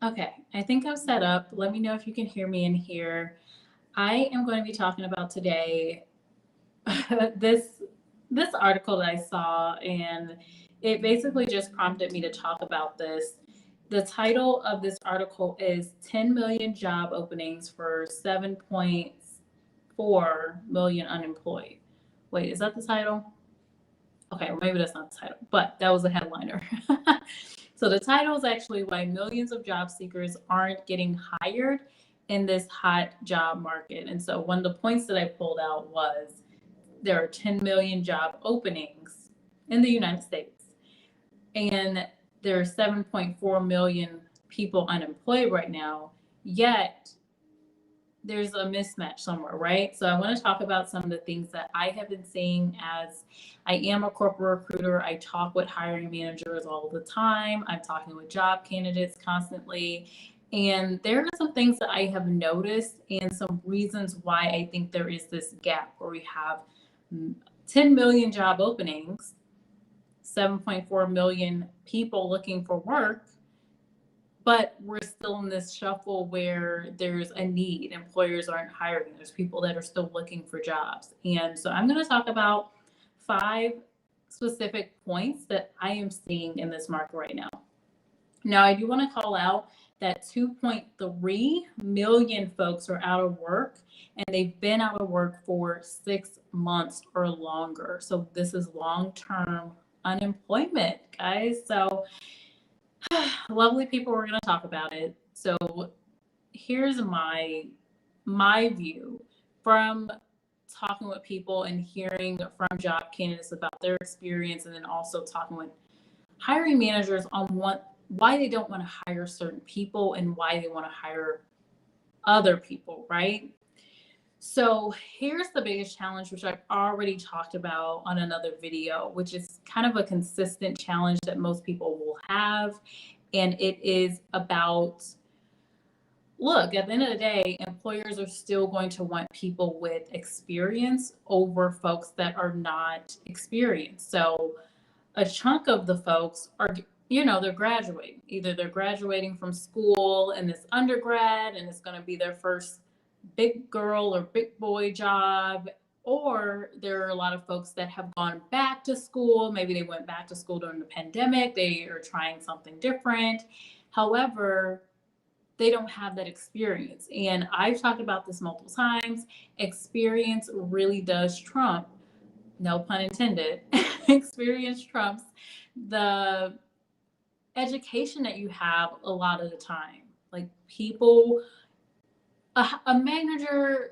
Okay, I think I'm set up. Let me know if you can hear me in here. I am going to be talking about today this this article that I saw, and it basically just prompted me to talk about this. The title of this article is 10 million job openings for 7.4 million unemployed. Wait, is that the title? Okay, well, maybe that's not the title, but that was a headliner. So the title is actually why millions of job seekers aren't getting hired in this hot job market. And so one of the points that I pulled out was there are 10 million job openings in the United States, and there are 7.4 million people unemployed right now, yet there's a mismatch somewhere, right? So I want to talk about some of the things that I have been seeing as I am a corporate recruiter. I talk with hiring managers all the time. I'm talking with job candidates constantly. And there are some things that I have noticed and some reasons why I think there is this gap where we have 10 million job openings, 7.4 million people looking for work, but we're still in this shuffle where there's a need. Employers aren't hiring. There's people that are still looking for jobs. And so I'm going to talk about 5 specific points that I am seeing in this market right now. Now, I do want to call out that 2.3 million folks are out of work, and they've been out of work for 6 months or longer. So this is long-term unemployment, guys. So lovely people, we're going to talk about it. So here's my view from talking with people and hearing from job candidates about their experience, and then also talking with hiring managers on why they don't want to hire certain people and why they want to hire other people, right? So here's the biggest challenge, which I've already talked about on another video, which is kind of a consistent challenge that most people will have. And it is about, look, at the end of the day, employers are still going to want people with experience over folks that are not experienced. So a chunk of the folks are, they're graduating. Either they're graduating from school and this undergrad, and it's going to be their first big girl or big boy job, or there are a lot of folks that have gone back to school. Maybe they went back to school during the pandemic. They are trying something different. However, they don't have that experience. And I've talked about this multiple times. Experience really does trump, no pun intended, experience trumps the education that you have a lot of the time. Like people, a manager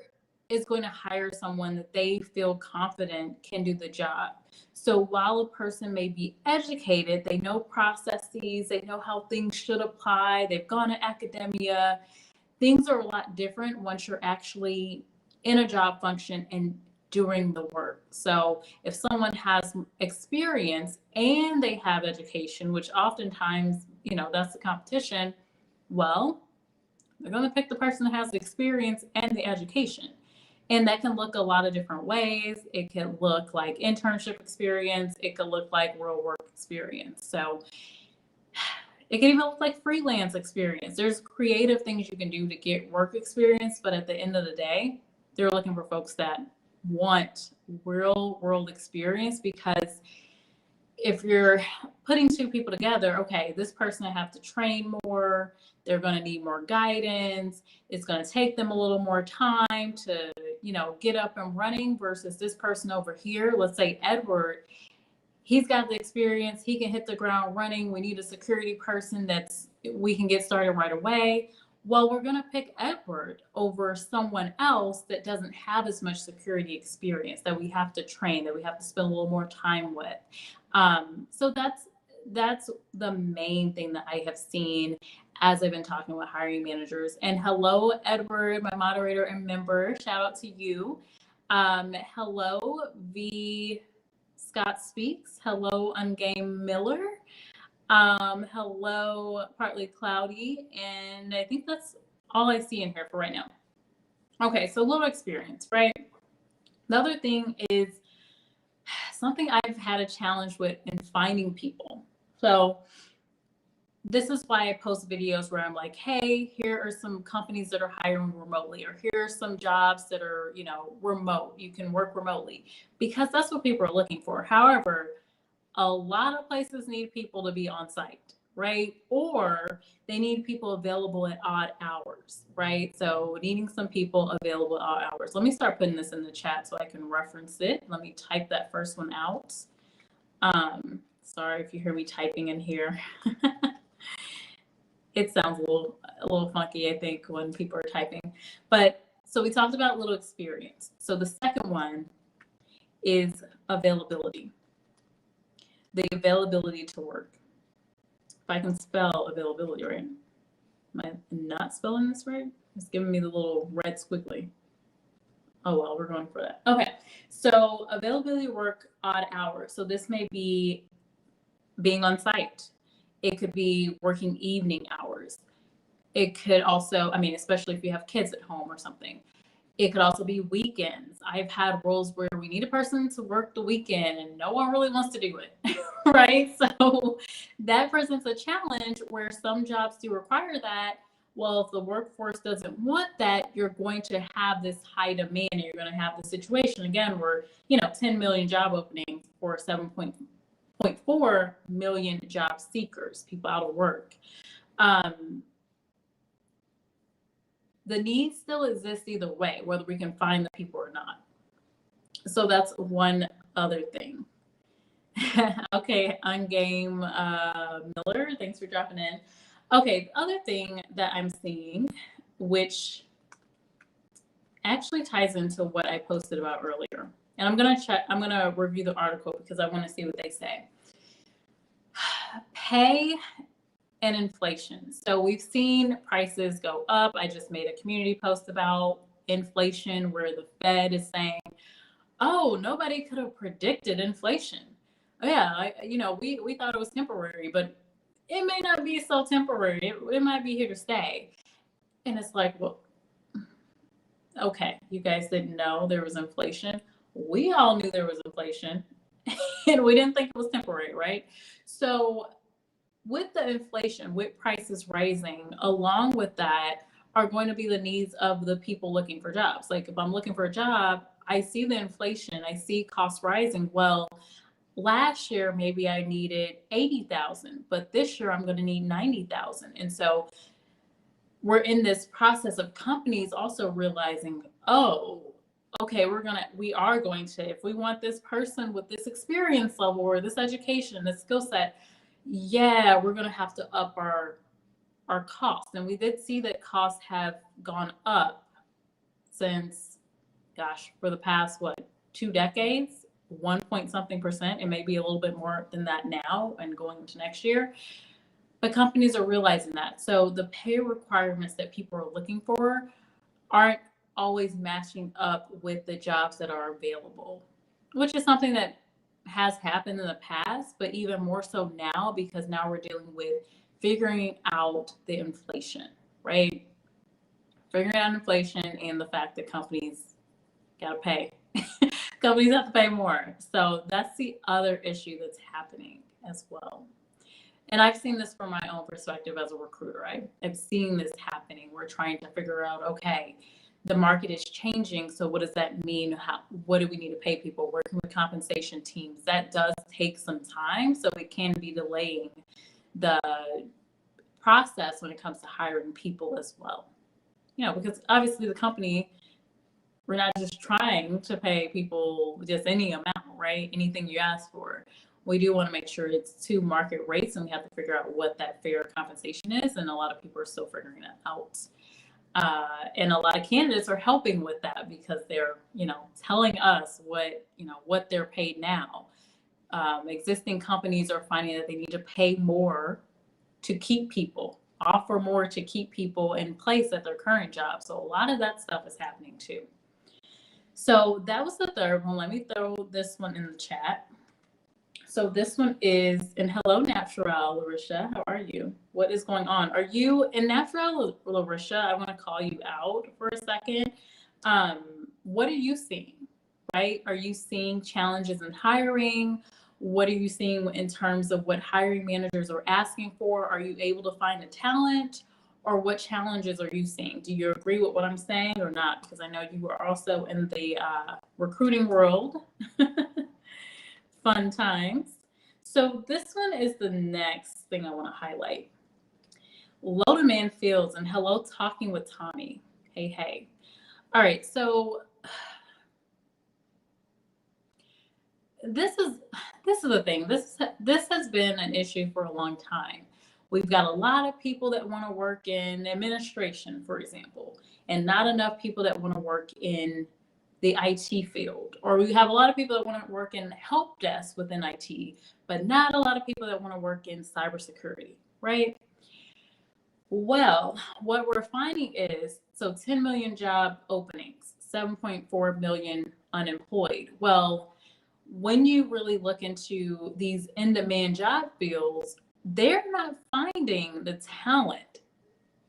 is going to hire someone that they feel confident can do the job. So while a person may be educated, they know processes, they know how things should apply, they've gone to academia, things are a lot different once you're actually in a job function and doing the work. So if someone has experience and they have education, which oftentimes, that's the competition, well, they're going to pick the person that has the experience and the education. And that can look a lot of different ways. It can look like internship experience. It could look like real work experience. So it can even look like freelance experience. There's creative things you can do to get work experience. But at the end of the day, they're looking for folks that want real world experience, because if you're putting 2 people together, okay, this person I have to train more, they're going to need more guidance, it's going to take them a little more time to, get up and running, versus this person over here, let's say Edward, he's got the experience, he can hit the ground running, we need a security person we can get started right away. Well, we're going to pick Edward over someone else that doesn't have as much security experience, that we have to train, that we have to spend a little more time with. So that's the main thing that I have seen as I've been talking with hiring managers. And hello, Edward, my moderator and member. Shout out to you. Hello, V. Scott Speaks. Hello, Ungame Miller. Hello, Partly Cloudy. And I think that's all I see in here for right now. Okay, so a little experience, right? The other thing is something I've had a challenge with in finding people. So this is why I post videos where I'm like, hey, here are some companies that are hiring remotely, or here are some jobs that are, remote. You can work remotely, because that's what people are looking for. However, a lot of places need people to be on site, right? Or they need people available at odd hours, right? So needing some people available at odd hours. Let me start putting this in the chat so I can reference it. Let me type that first one out. Sorry if you hear me typing in here. It sounds a little funky, I think, when people are typing. But so we talked about little experience. So the second one is availability. The availability to work. If I can spell availability right. Am I not spelling this right? It's giving me the little red squiggly. Oh, well, we're going for that. Okay. So availability to work odd hours. So this may be being on site. It could be working evening hours. It could also, especially if you have kids at home or something. It could also be weekends. I've had roles where we need a person to work the weekend and no one really wants to do it, right? So that presents a challenge where some jobs do require that. Well, if the workforce doesn't want that, you're going to have this high demand, and you're going to have the situation again where, 10 million job openings for 7.4 million job seekers, people out of work. The need still exists either way, whether we can find the people or not. So that's one other thing. Okay, Ungame Miller, thanks for dropping in. Okay, the other thing that I'm seeing, which actually ties into what I posted about earlier, and I'm gonna review the article because I want to see what they say. Pay and inflation. So we've seen prices go up. I just made a community post about inflation where the Fed is saying, oh, nobody could have predicted inflation. Oh, yeah, we thought it was temporary, but it may not be so temporary. It might be here to stay. And it's like, well, okay, you guys didn't know there was inflation. We all knew there was inflation and we didn't think it was temporary, right? So with the inflation, with prices rising, along with that are going to be the needs of the people looking for jobs. Like if I'm looking for a job, I see the inflation, I see costs rising. Well, last year maybe I needed 80,000, but this year I'm going to need 90,000. And so we're in this process of companies also realizing, oh, okay, we are going to, if we want this person with this experience level or this education, this skill set, yeah, we're going to have to up our costs. And we did see that costs have gone up since, gosh, for the past, 2 decades, 1 point something percent. It may be a little bit more than that now and going into next year. But companies are realizing that. So the pay requirements that people are looking for aren't always matching up with the jobs that are available, which is something that has happened in the past, but even more so now, because now we're dealing with figuring out the inflation, right? Figuring out inflation and the fact that companies got to pay. Companies have to pay more. So that's the other issue that's happening as well. And I've seen this from my own perspective as a recruiter. I've seen this happening. We're trying to figure out, okay, the market is changing. So what does that mean? What do we need to pay people? Working with compensation teams, that does take some time. So it can be delaying the process when it comes to hiring people as well. Because obviously the company, we're not just trying to pay people just any amount, right? Anything you ask for. We do want to make sure it's to market rates, and we have to figure out what that fair compensation is. And a lot of people are still figuring that out. And a lot of candidates are helping with that because they're, telling us what they're paid now. Existing companies are finding that they need to pay more to keep people, offer more to keep people in place at their current job. So a lot of that stuff is happening too. So that was the third one. Let me throw this one in the chat. So this one is, and hello, Natural Larisha. How are you? What is going on? Are you in Natural Larisha? I want to call you out for a second. What are you seeing, right? Are you seeing challenges in hiring? What are you seeing in terms of what hiring managers are asking for? Are you able to find the talent? Or what challenges are you seeing? Do you agree with what I'm saying or not? Because I know you are also in the recruiting world. Fun times. So this one is the next thing I want to highlight. Low demand fields, and hello, talking with Tommy. Hey, hey. All right, so this is the thing. This has been an issue for a long time. We've got a lot of people that want to work in administration, for example, and not enough people that want to work in the IT field. Or we have a lot of people that want to work in help desk within IT, but not a lot of people that want to work in cybersecurity, right? Well, what we're finding is, so 10 million job openings, 7.4 million unemployed. Well, when you really look into these in-demand job fields, they're not finding the talent.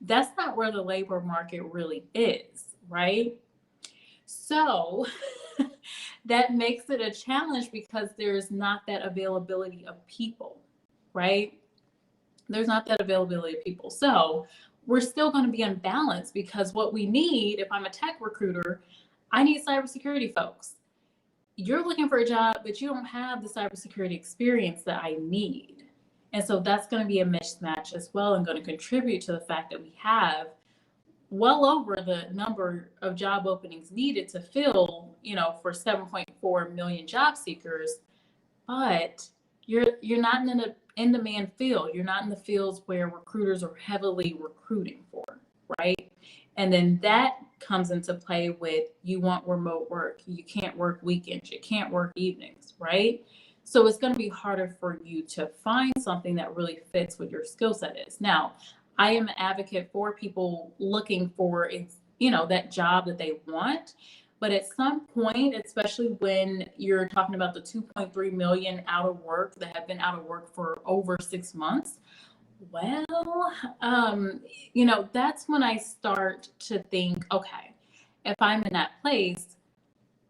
That's not where the labor market really is, right? So that makes it a challenge because there's not that availability of people, right? There's not that availability of people. So we're still going to be unbalanced because what we need, if I'm a tech recruiter, I need cybersecurity folks. You're looking for a job, but you don't have the cybersecurity experience that I need. And so that's going to be a mismatch as well and going to contribute to the fact that we have well over the number of job openings needed to fill, for 7.4 million job seekers, but you're not in an in-demand field. You're not in the fields where recruiters are heavily recruiting for, right? And then that comes into play with you want remote work. You can't work weekends. You can't work evenings, right? So it's going to be harder for you to find something that really fits what your skill set is. Now, I am an advocate for people looking for, that job that they want. But at some point, especially when you're talking about the 2.3 million out of work that have been out of work for over 6 months, well, that's when I start to think, okay, if I'm in that place,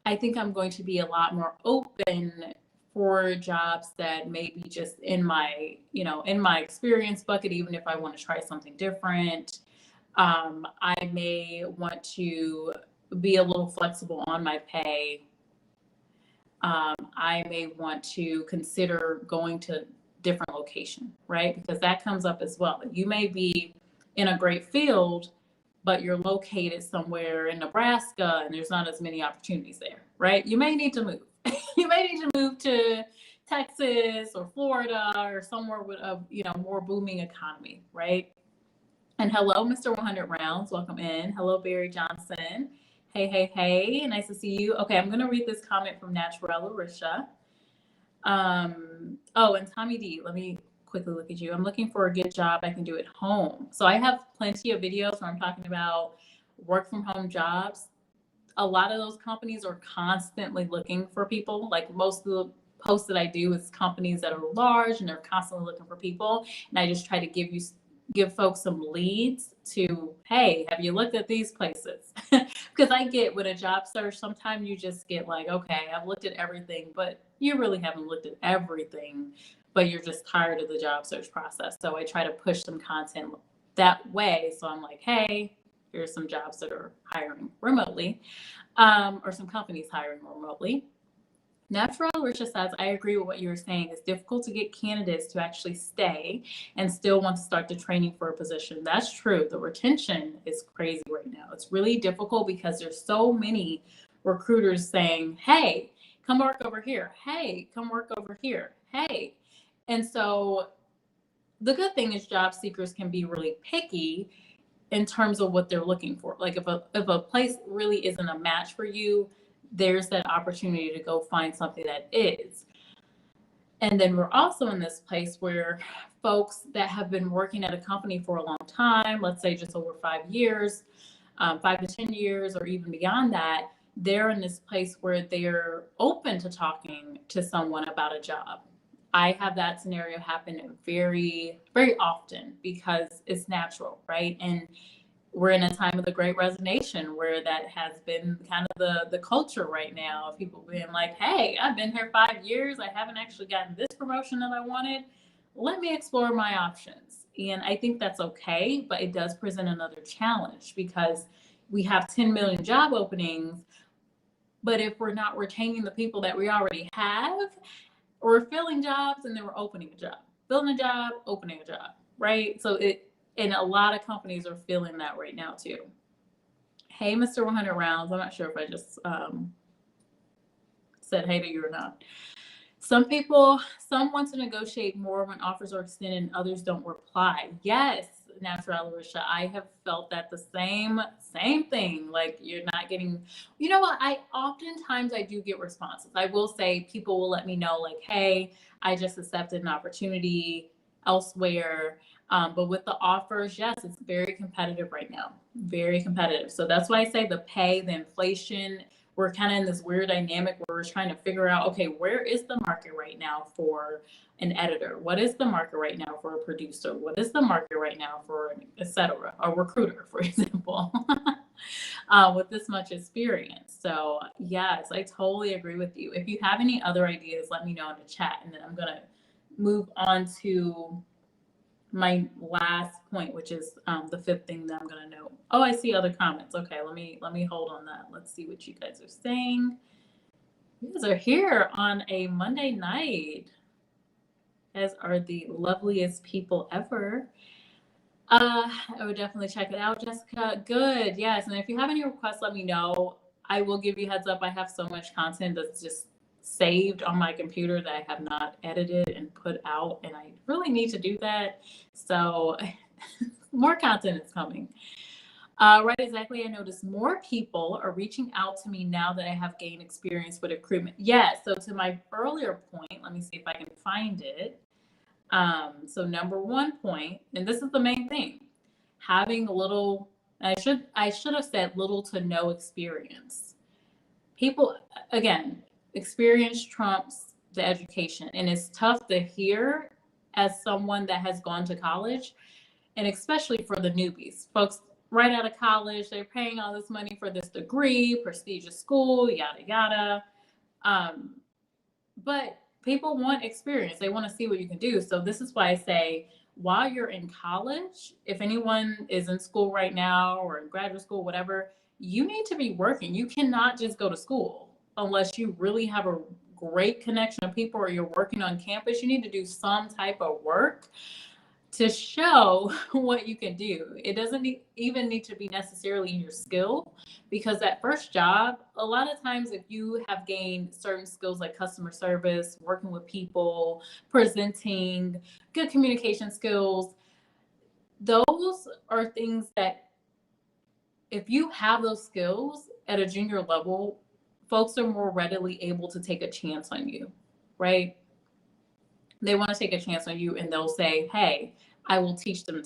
I think I'm going to be a lot more open for jobs that may be just in my experience bucket, even if I want to try something different. I may want to be a little flexible on my pay. I may want to consider going to different location, right? Because that comes up as well. You may be in a great field, but you're located somewhere in Nebraska and there's not as many opportunities there, right? You may need to move. You may need to move to Texas or Florida or somewhere with a more booming economy, right? And hello, Mr. 100 Rounds. Welcome in. Hello, Barry Johnson. Hey, hey, hey. Nice to see you. Okay, I'm going to read this comment from Naturella Risha. And Tommy D, let me quickly look at you. I'm looking for a good job I can do at home. So I have plenty of videos where I'm talking about work from home jobs. A lot of those companies are constantly looking for people. Like most of the posts that I do is companies that are large and they're constantly looking for people. And I just try to give folks some leads to, hey, have you looked at these places? Because I get with a job search, sometimes you just get like, okay, I've looked at everything, but you really haven't looked at everything, but you're just tired of the job search process. So I try to push some content that way. So I'm like, hey, here's some jobs that are hiring remotely, or some companies hiring remotely. Natural Richard says, I agree with what you were saying. It's difficult to get candidates to actually stay and still want to start the training for a position. That's true. The retention is crazy right now. It's really difficult because there's so many recruiters saying, hey, come work over here. Hey, come work over here. Hey. And so the good thing is job seekers can be really picky in terms of what they're looking for. Like if a place really isn't a match for you, there's that opportunity to go find something that is. And then we're also in this place where folks that have been working at a company for a long time, let's say just over 5 years, 5 to 10 years, or even beyond that, they're in this place where they're open to talking to someone about a job. I have that scenario happen very, very often because it's natural, right? And we're in a time of the great resignation where that has been kind of the culture right now of people being like, hey, I've been here 5 years. I haven't actually gotten this promotion that I wanted. Let me explore my options. And I think that's okay, but it does present another challenge because we have 10 million job openings. But if we're not retaining the people that we already have, we're filling jobs and then we're opening a job, filling a job, opening a job, right? And a lot of companies are feeling that right now too. Hey, Mr. 100 Rounds. I'm not sure if I just said hey to you or not. Some want to negotiate more when offers are extended and others don't reply. Yes, Natural Larisha, I have felt that the same thing. Like you're not getting, you know what? Oftentimes I do get responses. I will say people will let me know like, hey, I just accepted an opportunity elsewhere. But with the offers, yes, it's very competitive right now. Very competitive. So that's why I say the pay, the inflation, we're kind of in this weird dynamic where we're trying to figure out, okay, where is the market right now for an editor? What is the market right now for a producer? What is the market right now for et cetera, a recruiter, for example, with this much experience? So yes, I totally agree with you. If you have any other ideas, let me know in the chat, and then I'm going to move on to my last point, which is the fifth thing that I'm going to note. Oh, I see other comments. Okay, let me hold on that. Let's see what you guys are saying. You guys are here on a Monday night. You guys are the loveliest people ever. I would definitely check it out, Jessica. Good. Yes. And if you have any requests, let me know. I will give you heads up. I have so much content that's just saved on my computer that I have not edited and put out, and I really need to do that. So more content is coming. Right, exactly. I noticed more people are reaching out to me now that I have gained experience with recruitment. Yeah, so to my earlier point, let me see if I can find it. So number one point, and this is the main thing, having a little, I should have said little to no experience. People, again, experience trumps the education, and it's tough to hear as someone that has gone to college, and especially for the newbies, folks right out of college, they're paying all this money for this degree, prestigious school, yada yada. But people want experience. They want to see what you can do. So this is why I say, while you're in college, if anyone is in school right now or in graduate school, whatever, you need to be working. You cannot just go to school unless you really have a great connection of people or you're working on campus. You need to do some type of work to show what you can do. It doesn't even need to be necessarily in your skill, because that first job, a lot of times if you have gained certain skills like customer service, working with people, presenting, good communication skills, those are things that if you have those skills at a junior level, folks are more readily able to take a chance on you, right? They want to take a chance on you and they'll say, hey, I will teach them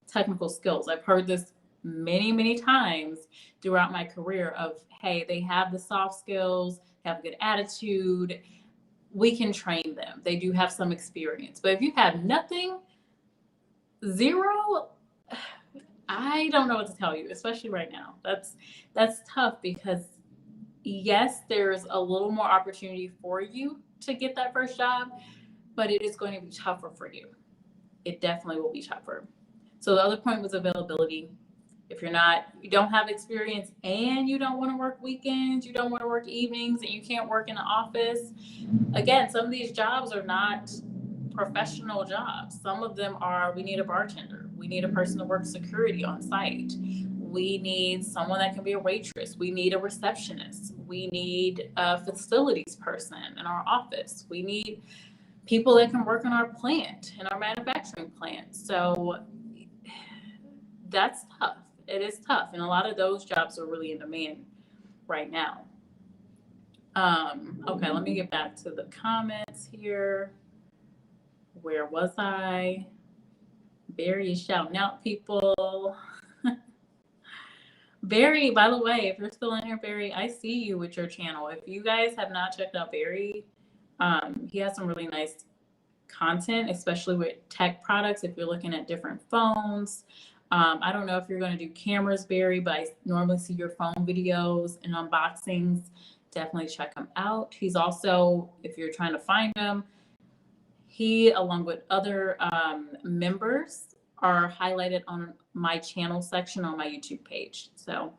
technical skills. I've heard this many times throughout my career of, hey, they have the soft skills, have a good attitude. We can train them. They do have some experience. But if you have nothing, zero, I don't know what to tell you, especially right now. That's tough because yes, there's a little more opportunity for you to get that first job, but it is going to be tougher for you. It definitely will be tougher. So the other point was availability. If you don't have experience and you don't want to work weekends, you don't want to work evenings, and you can't work in the office, again, some of these jobs are not professional jobs. Some of them are, we need a bartender. We need a person to work security on site. We need someone that can be a waitress. We need a receptionist. We need a facilities person in our office. We need people that can work in our plant, in our manufacturing plant. So that's tough. It is tough. And a lot of those jobs are really in demand right now. Okay, let me get back to the comments here. Where was I? Barry is shouting out people. Barry, by the way, if you're still in here, Barry, I see you with your channel. If you guys have not checked out Barry, he has some really nice content, especially with tech products. If you're looking at different phones, I don't know if you're going to do cameras, Barry, but I normally see your phone videos and unboxings. Definitely check him out. He's also, if you're trying to find him, he, along with other members, are highlighted on my channel section on my YouTube page. So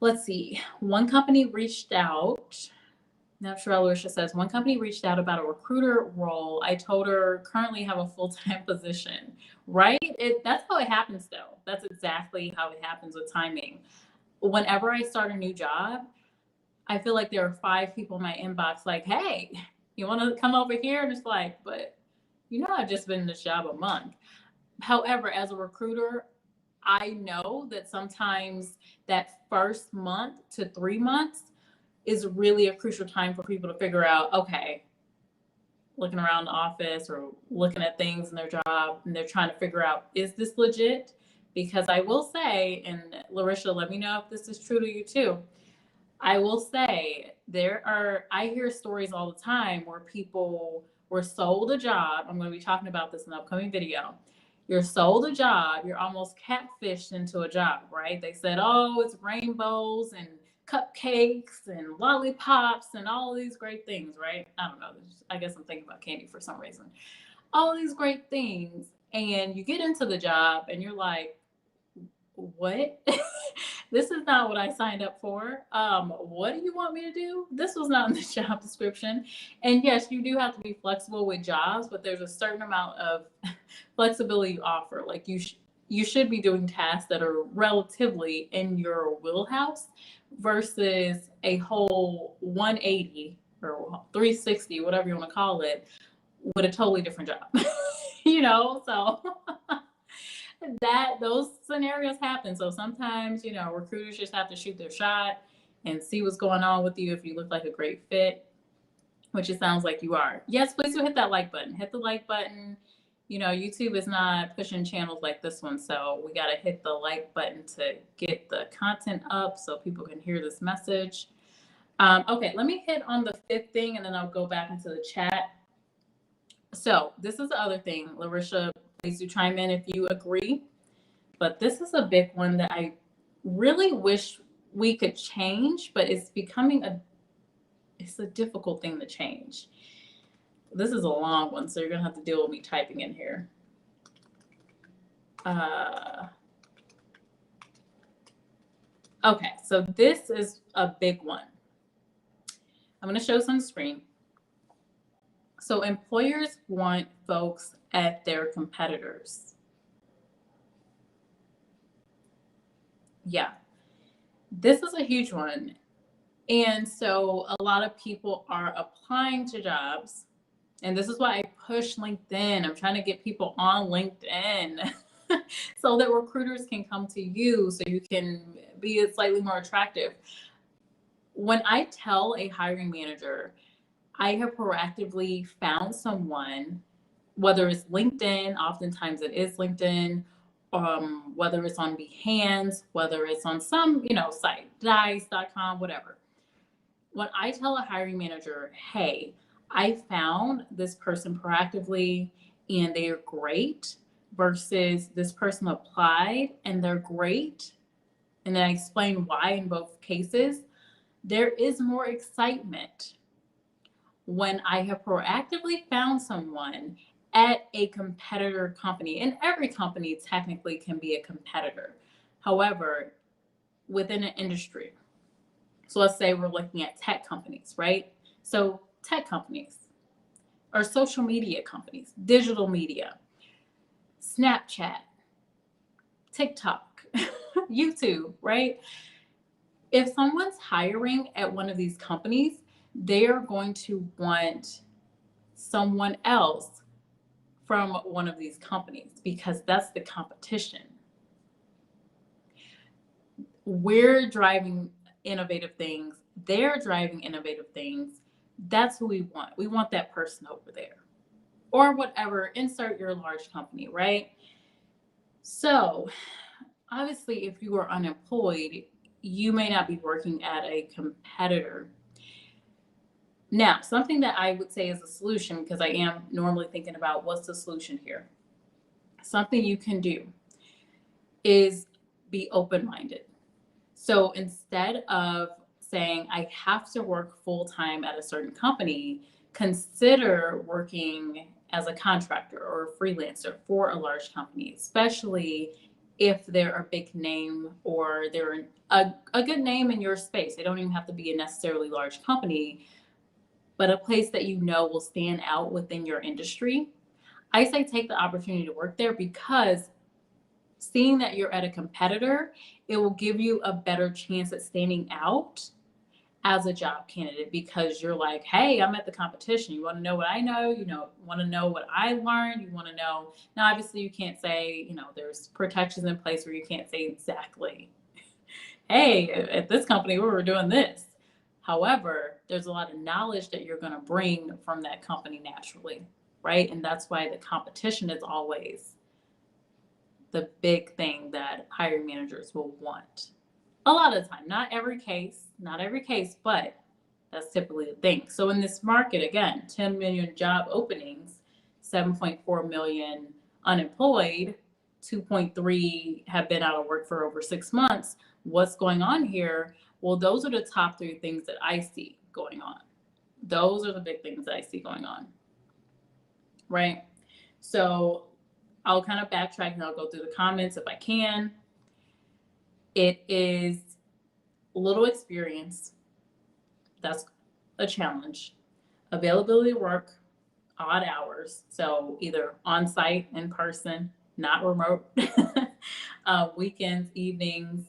let's see. One company reached out. Natural Alicia says, one company reached out about a recruiter role. I told her currently have a full-time position, right? That's how it happens though. That's exactly how it happens with timing. Whenever I start a new job, I feel like there are 5 people in my inbox like, hey, you want to come over here? And it's like, but I've just been in this job a month. However, as a recruiter, I know that sometimes that first month to 3 months is really a crucial time for people to figure out, okay, looking around the office or looking at things in their job, and they're trying to figure out, is this legit? Because I will say, and Larisha, let me know if this is true to you too. I will say I hear stories all the time where people were sold a job. I'm going to be talking about this in an upcoming video. You're sold a job, you're almost catfished into a job, right? They said, oh, it's rainbows and cupcakes and lollipops and all of these great things, right? I don't know. I guess I'm thinking about candy for some reason. All of these great things. And you get into the job and you're like, what? This is not what I signed up for. What do you want me to do? This was not in the job description. And yes, you do have to be flexible with jobs, but there's a certain amount of flexibility you offer. Like you should be doing tasks that are relatively in your wheelhouse versus a whole 180 or 360, whatever you want to call it, with a totally different job. So those scenarios happen. So sometimes, recruiters just have to shoot their shot and see what's going on with you if you look like a great fit, which it sounds like you are. Yes, please do hit that like button. Hit the like button. YouTube is not pushing channels like this one, so we got to hit the like button to get the content up so people can hear this message. Okay, let me hit on the 5th thing and then I'll go back into the chat. So this is the other thing. Larisha, please do chime in if you agree. But this is a big one that I really wish we could change, but it's becoming it's a difficult thing to change. This is a long one, so you're going to have to deal with me typing in here. Okay, so this is a big one. I'm going to show some screen. So employers want folks at their competitors. Yeah, this is a huge one. And so a lot of people are applying to jobs. And this is why I push LinkedIn. I'm trying to get people on LinkedIn so that recruiters can come to you so you can be slightly more attractive. When I tell a hiring manager, I have proactively found someone, whether it's LinkedIn, oftentimes it is LinkedIn, whether it's on Behance, whether it's on some, site, dice.com, whatever. When I tell a hiring manager, hey, I found this person proactively and they are great versus this person applied and they're great, and then I explain why in both cases, there is more excitement when I have proactively found someone at a competitor company. And every company technically can be a competitor. However, within an industry, so let's say we're looking at tech companies, right? So tech companies or social media companies, digital media, Snapchat, TikTok, YouTube, right? If someone's hiring at one of these companies, they are going to want someone else from one of these companies because that's the competition. We're driving innovative things. They're driving innovative things. That's who we want. We want that person over there or whatever. Insert your large company, right? So obviously, if you are unemployed, you may not be working at a competitor. Now, something that I would say is a solution, because I am normally thinking about what's the solution here. Something you can do. is be open-minded. So instead of saying, I have to work full-time at a certain company, consider working as a contractor or a freelancer for a large company, especially if they're a big name or they're a good name in your space. They don't even have to be a necessarily large company, but a place that you know will stand out within your industry. I say take the opportunity to work there, because seeing that you're at a competitor, it will give you a better chance at standing out as a job candidate, because you're like, hey, I'm at the competition. You want to know what I know? Want to know what I learned? You want to know. Now, obviously, you can't say, there's protections in place where you can't say exactly, hey, at this company, we were doing this. However, there's a lot of knowledge that you're going to bring from that company naturally, right? And that's why the competition is always the big thing that hiring managers will want. A lot of the time, not every case, but that's typically the thing. So in this market, again, 10 million job openings, 7.4 million unemployed, 2.3 have been out of work for over 6 months. What's going on here? Well, those are the top 3 things that I see going on. Those are the big things that I see going on, right? So I'll kind of backtrack and I'll go through the comments if I can. It is little experience. That's a challenge. Availability to work, odd hours. So either on site, in person, not remote. Weekends, evenings.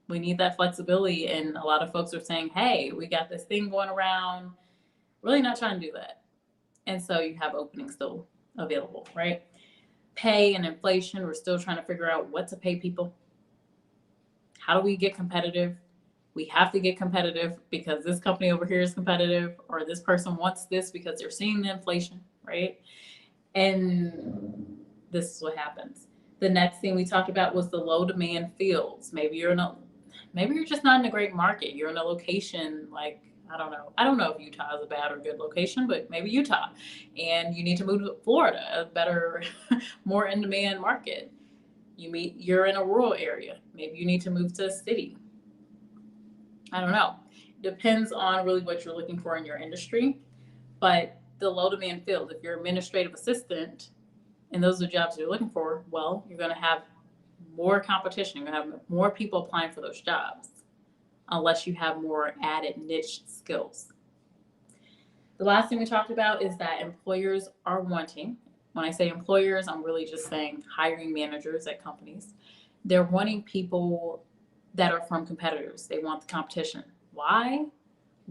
We need that flexibility. And a lot of folks are saying, hey, we got this thing going around. Really not trying to do that. And so you have openings still available, right? Pay and inflation. We're still trying to figure out what to pay people. How do we get competitive? We have to get competitive because this company over here is competitive, or this person wants this because they're seeing the inflation, right? And this is what happens. The next thing we talked about was the low demand fields. Maybe you're just not in a great market. You're in a location like, I don't know if Utah is a bad or good location, but maybe Utah, and you need to move to Florida, a better, more in demand market. You're in a rural area. Maybe you need to move to a city. I don't know. Depends on really what you're looking for in your industry. But the low demand field, if you're administrative assistant and those are the jobs you're looking for, well, you're going to have more competition. You're going to have more people applying for those jobs unless you have more added niche skills. The last thing we talked about is that employers are wanting, when I say employers, I'm really just saying hiring managers at companies. They're wanting people that are from competitors. They want the competition. Why?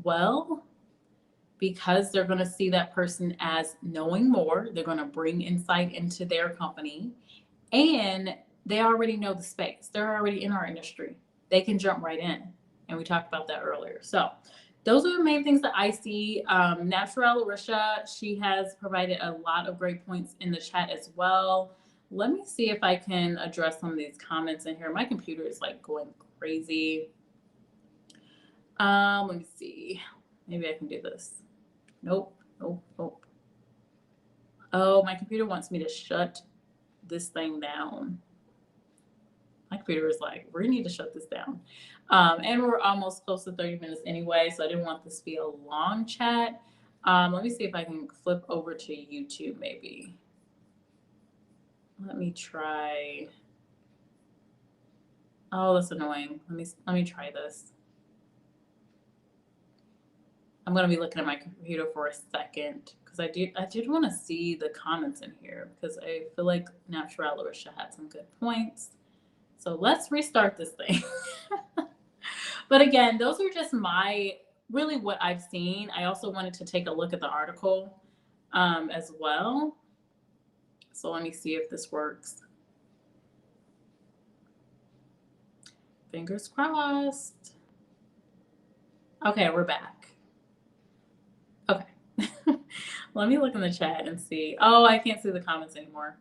Well, because they're going to see that person as knowing more. They're going to bring insight into their company, and they already know the space. They're already in our industry. They can jump right in. And we talked about that earlier. So those are the main things that I see. Natural Larisha, she has provided a lot of great points in the chat as well. Let me see if I can address some of these comments in here. My computer is like going crazy. Let me see. Maybe I can do this. Nope. Oh, my computer wants me to shut this thing down. My computer is like, we need to shut this down. And we're almost close to 30 minutes anyway, so I didn't want this to be a long chat. Let me see if I can flip over to YouTube maybe. Let me try. Oh, that's annoying. Let me try this. I'm gonna be looking at my computer for a second because I did want to see the comments in here because I feel like Natural Larisha had some good points. So let's restart this thing. But again, those are just really what I've seen. I also wanted to take a look at the article as well. So let me see if this works. Fingers crossed. Okay, we're back. Okay. Let me look in the chat and see. Oh, I can't see the comments anymore.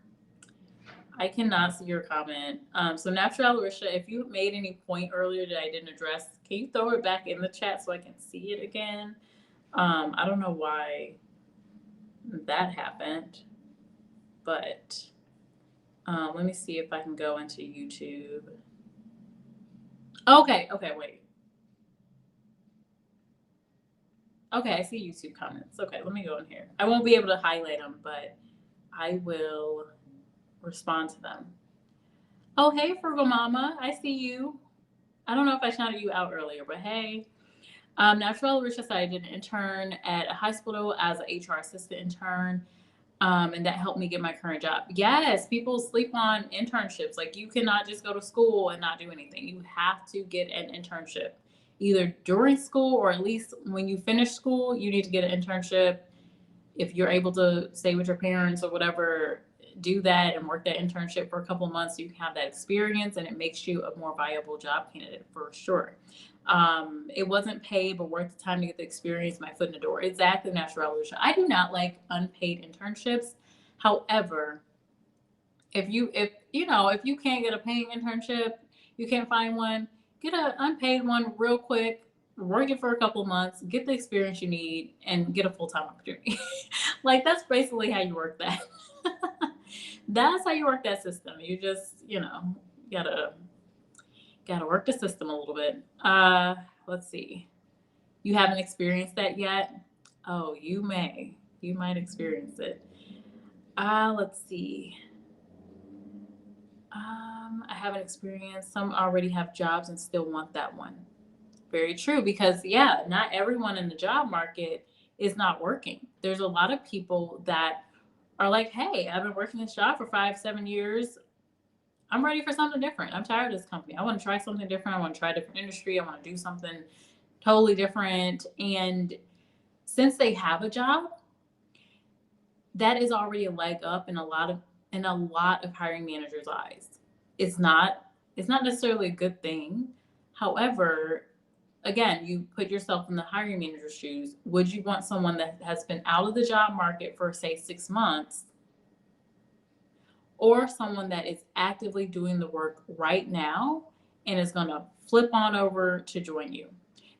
I cannot see your comment. So Natural Larisha, if you made any point earlier that I didn't address, can you throw it back in the chat so I can see it again? I don't know why that happened, but Let me see if I can go into YouTube. Okay, wait. Okay, I see YouTube comments. Okay, let me go in here. I won't be able to highlight them, but I will respond to them. Oh, hey, Frugal Mama. I see you. I don't know if I shouted you out earlier, but hey. Natural Rich I did an intern at a hospital as an HR assistant intern. And that helped me get my current job. Yes, people sleep on internships. Like, you cannot just go to school and not do anything. You have to get an internship either during school, or at least when you finish school, you need to get an internship. If you're able to stay with your parents or whatever, do that and work that internship for a couple of months so you can have that experience, and it makes you a more viable job candidate for sure. It wasn't paid, but worth the time to get the experience, my foot in the door. Exactly, Natural Revolution. I do not like unpaid internships. However, if you can't get a paying internship, you can't find one, get an unpaid one real quick, work it for a couple of months, get the experience you need, and get a full-time opportunity. Like, that's basically how you work that. That's how you work that system. You just, gotta work the system a little bit. Let's see. You haven't experienced that yet? Oh, you may. You might experience it. Let's see. I haven't experienced. Some already have jobs and still want that one. Very true, because yeah, not everyone in the job market is not working. There's a lot of people that are like, hey, I've been working this job for 5, 7 years. I'm ready for something different. I'm tired of this company. I want to try something different. I want to try a different industry. I want to do something totally different. And since they have a job, that is already a leg up in a lot of hiring managers' eyes. It's not necessarily a good thing. However, again, you put yourself in the hiring manager's shoes. Would you want someone that has been out of the job market for, say, 6 months, or someone that is actively doing the work right now and is going to flip on over to join you?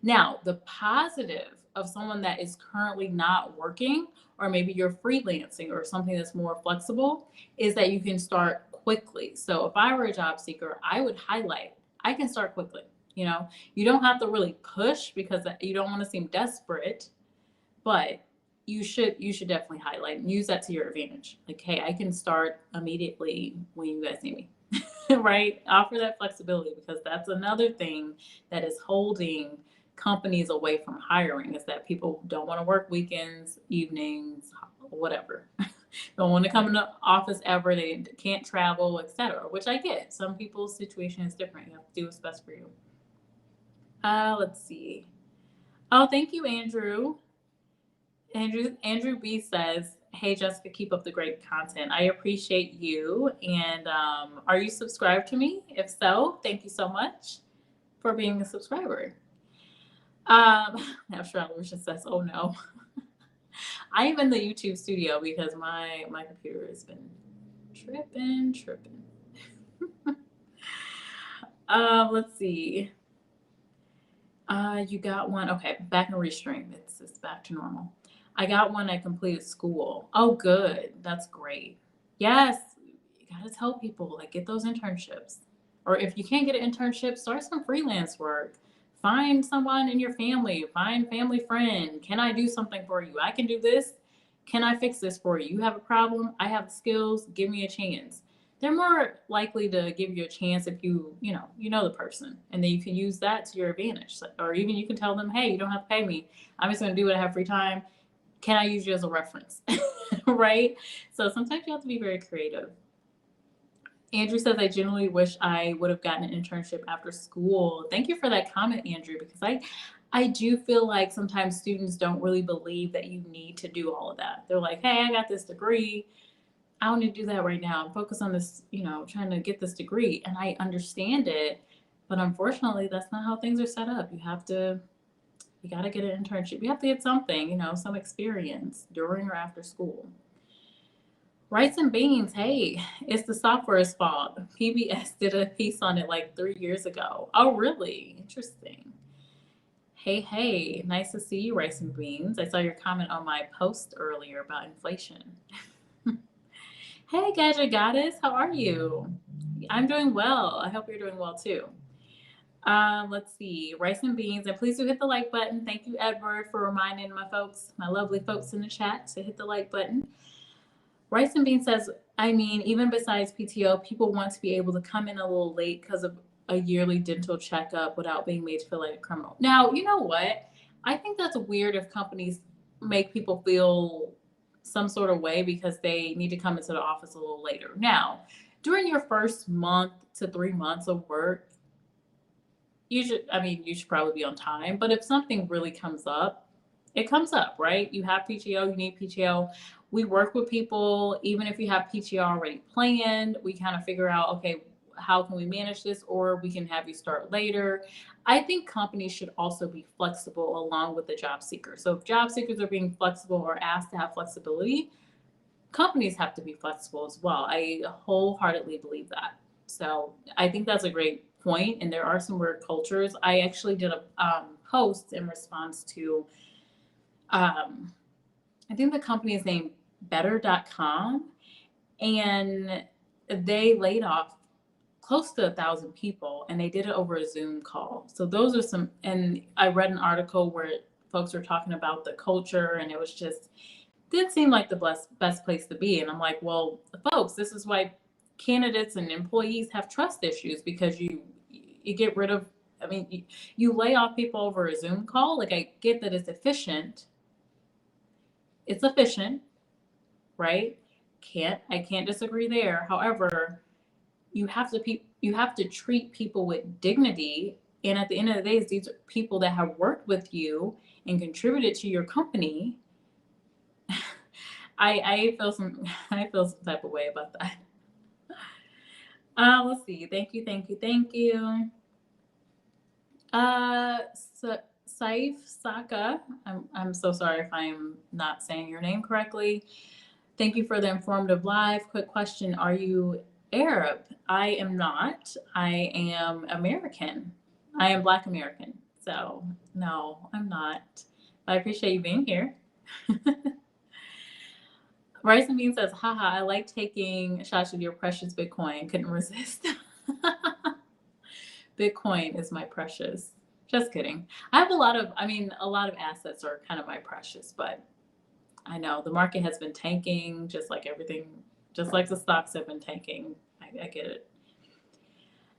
Now, the positive of someone that is currently not working, or maybe you're freelancing or something that's more flexible, is that you can start quickly. So if I were a job seeker, I would highlight, I can start quickly. You don't have to really push because you don't want to seem desperate, but you should definitely highlight and use that to your advantage. Like, hey, I can start immediately when you guys need me. Right? Offer that flexibility, because that's another thing that is holding companies away from hiring, is that people don't want to work weekends, evenings, whatever. Don't want to come in the office ever. They can't travel, etc. Which I get. Some people's situation is different. You have to do what's best for you. Let's see. Oh, thank you, Andrew. Andrew B says, "Hey Jessica, keep up the great content. I appreciate you. And are you subscribed to me? If so, thank you so much for being a subscriber." Now Charlotte says, "Oh no." I am in the YouTube studio because my computer has been tripping. Let's see. You got one. Okay, back in restream. It's back to normal. I got one. I completed school. Oh, good. That's great. Yes, you gotta tell people, like, get those internships, or if you can't get an internship, start some freelance work. Find someone in your family. Find family friend. Can I do something for you? I can do this. Can I fix this for you? You have a problem. I have the skills. Give me a chance. They're more likely to give you a chance if you know the person, and then you can use that to your advantage. Or even you can tell them, hey, you don't have to pay me. I'm just going to do what I have free time. Can I use you as a reference? Right? So sometimes you have to be very creative. Andrew says, I genuinely wish I would have gotten an internship after school. Thank you for that comment, Andrew, because I do feel like sometimes students don't really believe that you need to do all of that. They're like, hey, I got this degree. I don't need to do that right now. I'm focused on this, trying to get this degree. And I understand it, but unfortunately, that's not how things are set up. You got to get an internship. You have to get something, some experience during or after school. Rice and beans, hey, it's the software's fault. PBS did a piece on it like 3 years ago. Oh, really? Interesting. Hey, nice to see you, Rice and Beans. I saw your comment on my post earlier about inflation. Hey, Gadget Goddess, how are you? I'm doing well. I hope you're doing well too. Let's see, rice and beans, and please do hit the like button. Thank you, Edward, for reminding my folks, my lovely folks in the chat, to hit the like button. Rice and beans says, I mean, even besides PTO, people want to be able to come in a little late because of a yearly dental checkup without being made to feel like a criminal. Now, you know what? I think that's weird if companies make people feel some sort of way because they need to come into the office a little later. Now, during your first month to 3 months of work, you should probably be on time. But if something really comes up, it comes up, right? You have PTO, you need PTO. We work with people, even if you have PTO already planned, we kind of figure out, okay, how can we manage this? Or we can have you start later. I think companies should also be flexible along with the job seeker. So if job seekers are being flexible or asked to have flexibility, companies have to be flexible as well. I wholeheartedly believe that. So I think that's a great point. And there are some weird cultures. I actually did a post in response to, I think the company is named better.com, and they laid off close to 1,000 people, and they did it over a Zoom call. So those are some, and I read an article where folks were talking about the culture, and it was just, didn't seem like the best place to be. And I'm like, well, folks, this is why candidates and employees have trust issues, because you get rid of, I mean, you lay off people over a Zoom call. Like, I get that it's efficient. It's efficient, right? I can't disagree there. However, you have to treat people with dignity. And at the end of the day, these are people that have worked with you and contributed to your company. I feel some I feel some type of way about that. Let's see. Thank you, thank you, thank you. Saif Saka. I'm so sorry if I'm not saying your name correctly. Thank you for the informative live. Quick question: are you Arab? I am not. I am American. I am Black American. So no, I'm not. I appreciate you being here. Rice and Bean says, haha, I like taking shots of your precious Bitcoin. Couldn't resist. Bitcoin is my precious. Just kidding. I have a lot of assets are kind of my precious, but I know the market has been tanking, just like everything, just like the stocks have been tanking. I get it.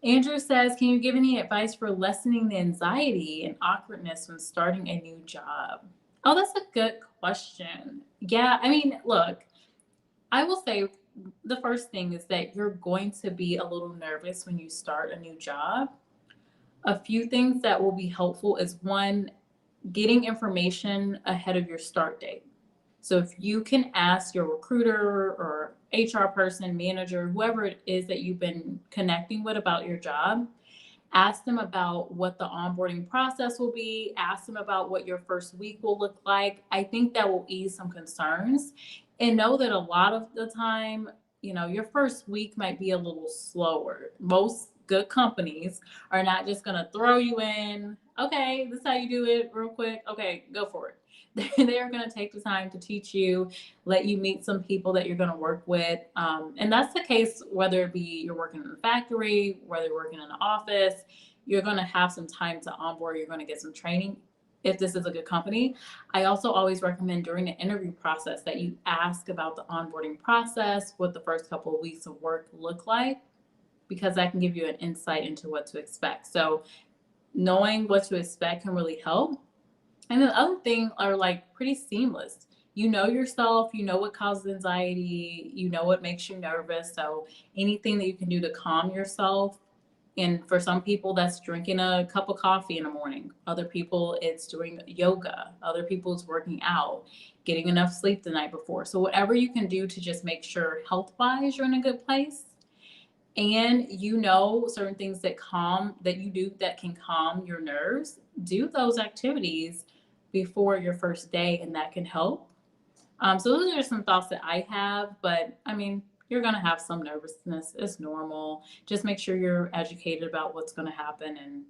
Andrew says, can you give any advice for lessening the anxiety and awkwardness when starting a new job? Oh, that's a good question. Yeah, I mean, look, I will say the first thing is that you're going to be a little nervous when you start a new job. A few things that will be helpful is, one, getting information ahead of your start date. So if you can ask your recruiter or HR person, manager, whoever it is that you've been connecting with about your job, ask them about what the onboarding process will be, ask them about what your first week will look like. I think that will ease some concerns. And know that a lot of the time, your first week might be a little slower. Most good companies are not just going to throw you in, okay, this is how you do it real quick. Okay, go for it. They're going to take the time to teach you, let you meet some people that you're going to work with. And that's the case whether it be you're working in a factory, whether you're working in an office, you're going to have some time to onboard. You're going to get some training if this is a good company. I also always recommend during the interview process that you ask about the onboarding process, what the first couple of weeks of work look like, because that can give you an insight into what to expect. So knowing what to expect can really help. And the other thing are like pretty seamless. You know yourself, you know what causes anxiety, you know what makes you nervous. So anything that you can do to calm yourself. And for some people, that's drinking a cup of coffee in the morning. Other people, it's doing yoga. Other people, it's working out, getting enough sleep the night before. So whatever you can do to just make sure health-wise you're in a good place, and certain things that you do that can calm your nerves, do those activities before your first day, and that can help. So those are some thoughts that I have, but I mean, you're going to have some nervousness. It's normal. Just make sure you're educated about what's going to happen, and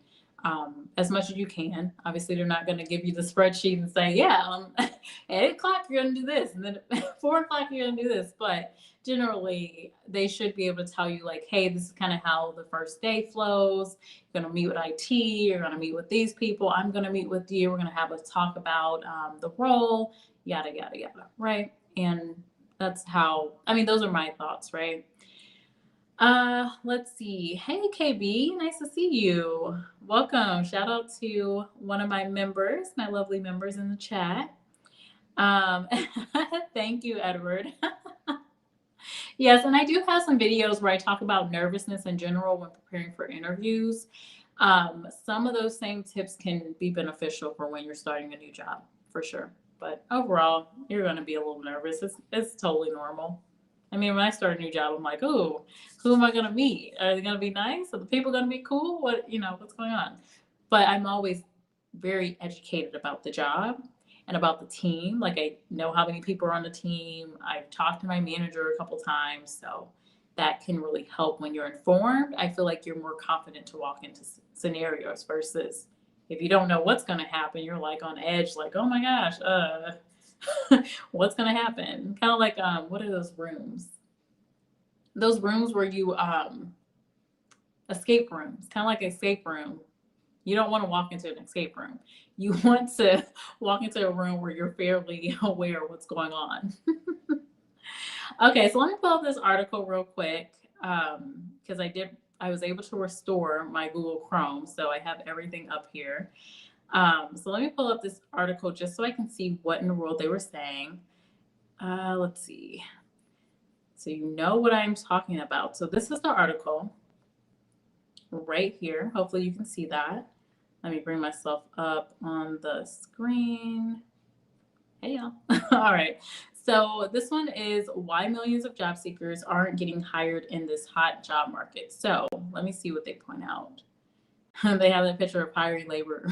as much as you can. Obviously, they're not going to give you the spreadsheet and say, yeah, at 8 o'clock, you're going to do this. And then at 4 o'clock, you're going to do this. But generally, they should be able to tell you, like, hey, this is kind of how the first day flows. You're going to meet with IT. You're going to meet with these people. I'm going to meet with you. We're going to have a talk about the role, yada, yada, yada. Right. And that's how, I mean, those are my thoughts. Right. Let's see. Hey, KB, nice to see you. Welcome. Shout out to one of my members, my lovely members in the chat. Thank you, Edward. Yes, and I do have some videos where I talk about nervousness in general when preparing for interviews. Some of those same tips can be beneficial for when you're starting a new job, for sure. But overall, you're going to be a little nervous. It's totally normal. I mean, when I start a new job, I'm like, oh, who am I going to meet? Are they going to be nice? Are the people going to be cool? What's going on? But I'm always very educated about the job and about the team. Like, I know how many people are on the team. I've talked to my manager a couple times. So that can really help when you're informed. I feel like you're more confident to walk into scenarios versus if you don't know what's going to happen, you're like on edge, like, oh my gosh, what's going to happen? Kind of like, what are those rooms? Those rooms where you, escape rooms, kind of like escape room. You don't want to walk into an escape room. You want to walk into a room where you're fairly aware of what's going on. Okay, so let me pull up this article real quick because I was able to restore my Google Chrome, so I have everything up here. So let me pull up this article just so I can see what in the world they were saying. Let's see. So you know what I'm talking about. So this is the article right here. Hopefully you can see that. Let me bring myself up on the screen. Hey, y'all. All right. So this one is why millions of job seekers aren't getting hired in this hot job market. So let me see what they point out. They have a picture of hiring labor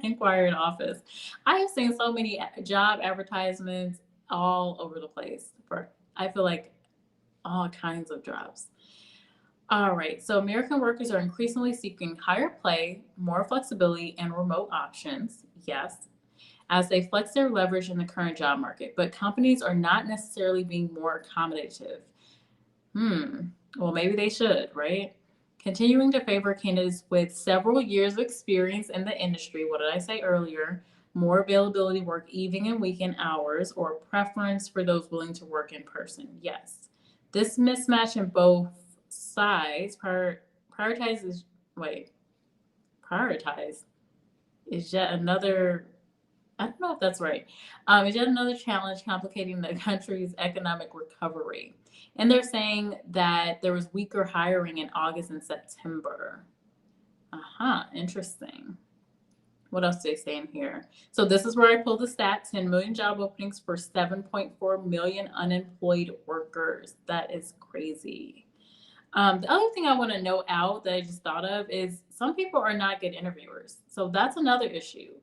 inquiry in office. I have seen so many job advertisements all over the place for, I feel like, all kinds of jobs. All right, so American workers are increasingly seeking higher pay, more flexibility, and remote options, yes, as they flex their leverage in the current job market. But companies are not necessarily being more accommodative. Well, maybe they should, right? Continuing to favor candidates with several years of experience in the industry. What did I say earlier? More availability, work evening and weekend hours, or preference for those willing to work in person. Yes. This mismatch in both sides prioritize is yet another, I don't know if that's right, is yet another challenge complicating the country's economic recovery. And they're saying that there was weaker hiring in August and September. Interesting. What else do they say in here? So this is where I pulled the stat, 10 million job openings for 7.4 million unemployed workers. That is crazy. The other thing I want to note out that I just thought of is some people are not good interviewers. So that's another issue.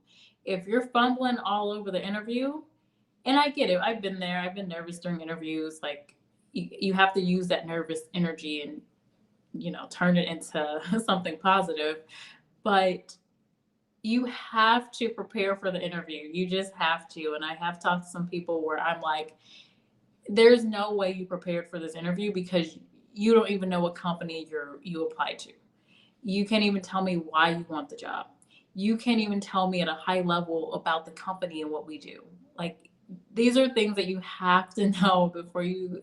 If you're fumbling all over the interview, and I get it, I've been there, I've been nervous during interviews, like you have to use that nervous energy and, turn it into something positive. But you have to prepare for the interview. You just have to. And I have talked to some people where I'm like, there's no way you prepared for this interview because you don't even know what company you applied to. You can't even tell me why you want the job. You can't even tell me at a high level about the company and what we do. Like, these are things that you have to know before you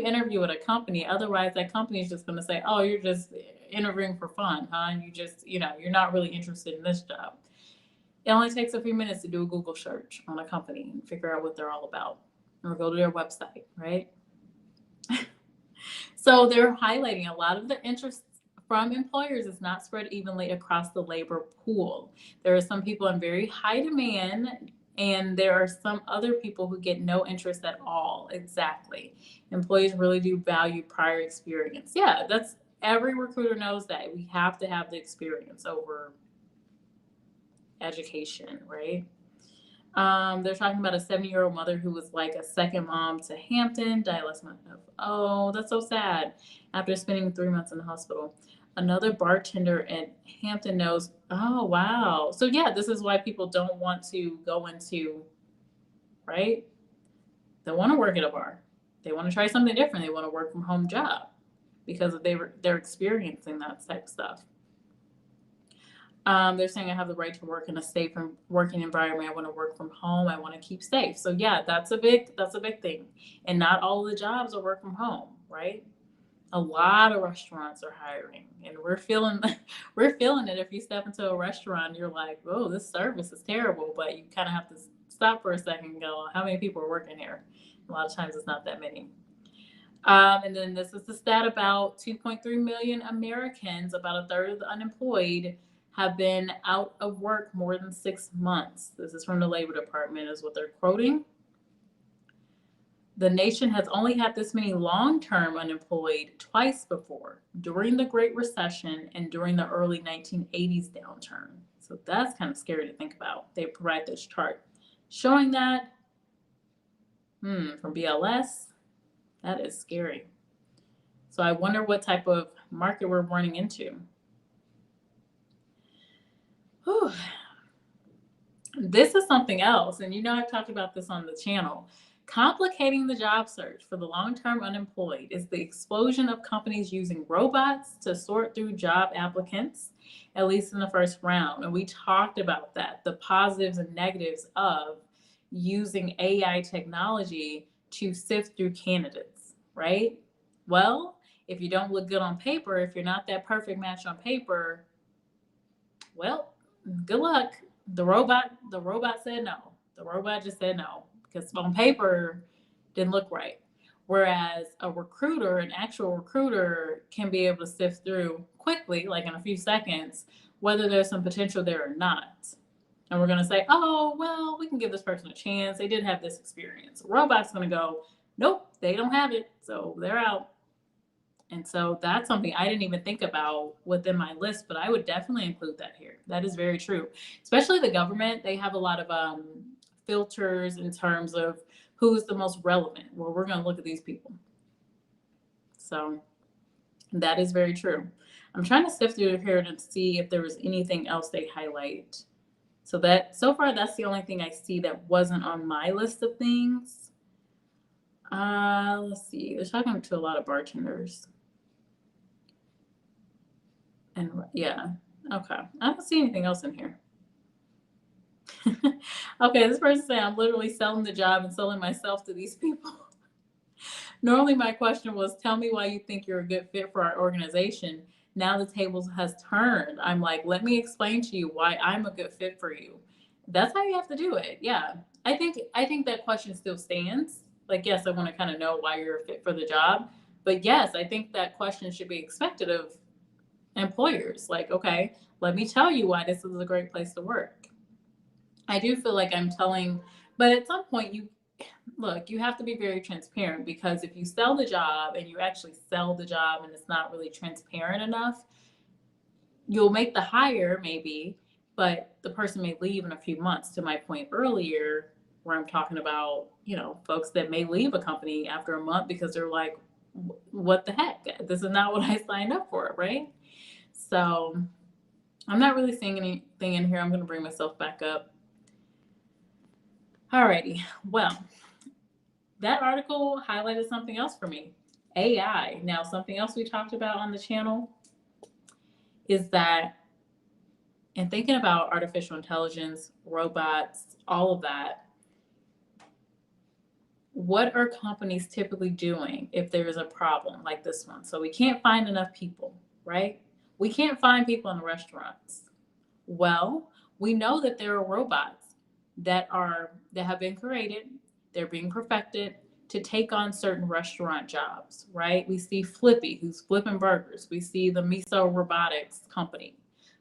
interview at a company. Otherwise, that company is just going to say, oh, you're just interviewing for fun, huh? And you just, you're not really interested in this job. It only takes a few minutes to do a Google search on a company and figure out what they're all about, or go to their website, right? So they're highlighting a lot of the interest from employers is not spread evenly across the labor pool. There are some people in very high demand, and there are some other people who get no interest at all. Exactly. Employees really do value prior experience. Yeah, every recruiter knows that. We have to have the experience over education, right? They're talking about a 70-year-old mother who was like a second mom to Hampton, died last month. Oh, that's so sad. After spending 3 months in the hospital. Another bartender at Hampton knows. Oh, wow. So yeah, this is why people don't want to go into, right? They want to work at a bar. They want to try something different. They want a work from home job because they're experiencing that type of stuff. They're saying I have the right to work in a safe and working environment. I want to work from home. I want to keep safe. So yeah, that's a big thing. And not all of the jobs are work from home, right? A lot of restaurants are hiring, and we're feeling it. If you step into a restaurant, you're like, "Oh, this service is terrible," but you kind of have to stop for a second and go, "How many people are working here?" A lot of times, it's not that many. And then this is the stat about 2.3 million Americans, about a third of the unemployed, have been out of work more than 6 months. This is from the Labor Department, is what they're quoting. The nation has only had this many long-term unemployed twice before, during the Great Recession and during the early 1980s downturn. So that's kind of scary to think about. They provide this chart showing that from BLS. That is scary. So I wonder what type of market we're running into. Whew. This is something else, and I've talked about this on the channel. Complicating the job search for the long-term unemployed is the explosion of companies using robots to sort through job applicants, at least in the first round. And we talked about that, the positives and negatives of using AI technology to sift through candidates, right? Well, if you don't look good on paper, if you're not that perfect match on paper, well, good luck. The robot said no. The robot just said no because on paper didn't look right. Whereas an actual recruiter can be able to sift through quickly, like in a few seconds, whether there's some potential there or not. And we're going to say, oh, well, we can give this person a chance. They did have this experience. A robot's going to go, nope, they don't have it. So they're out. And so that's something I didn't even think about within my list, but I would definitely include that here. That is very true. Especially the government, they have a lot of filters in terms of who's the most relevant. Well, we're going to look at these people. So that is very true. I'm trying to sift through here to see if there was anything else they highlight. So far, that's the only thing I see that wasn't on my list of things. Let's see. They're talking to a lot of bartenders. And yeah, okay. I don't see anything else in here. Okay, this person saying I'm literally selling the job and selling myself to these people. Normally my question was, tell me why you think you're a good fit for our organization. Now the tables has turned. I'm like, let me explain to you why I'm a good fit for you. That's how you have to do it. Yeah. I think that question still stands. Like, yes, I want to kind of know why you're a fit for the job. But yes, I think that question should be expected of employers. Like, okay, let me tell you why this is a great place to work. I do feel like I'm telling, but at some point you have to be very transparent, because if you sell the job and you actually sell the job and it's not really transparent enough, you'll make the hire maybe, but the person may leave in a few months, to my point earlier, where I'm talking about, folks that may leave a company after a month because they're like, what the heck? This is not what I signed up for, right? So I'm not really seeing anything in here. I'm going to bring myself back up. Alrighty. Well, that article highlighted something else for me. AI. Now, something else we talked about on the channel is that, in thinking about artificial intelligence, robots, all of that, what are companies typically doing if there is a problem like this one? So we can't find enough people, right? We can't find people in the restaurants. Well, we know that there are robots that have been created, they're being perfected to take on certain restaurant jobs, right? We see Flippy, who's flipping burgers. We see the Miso Robotics company,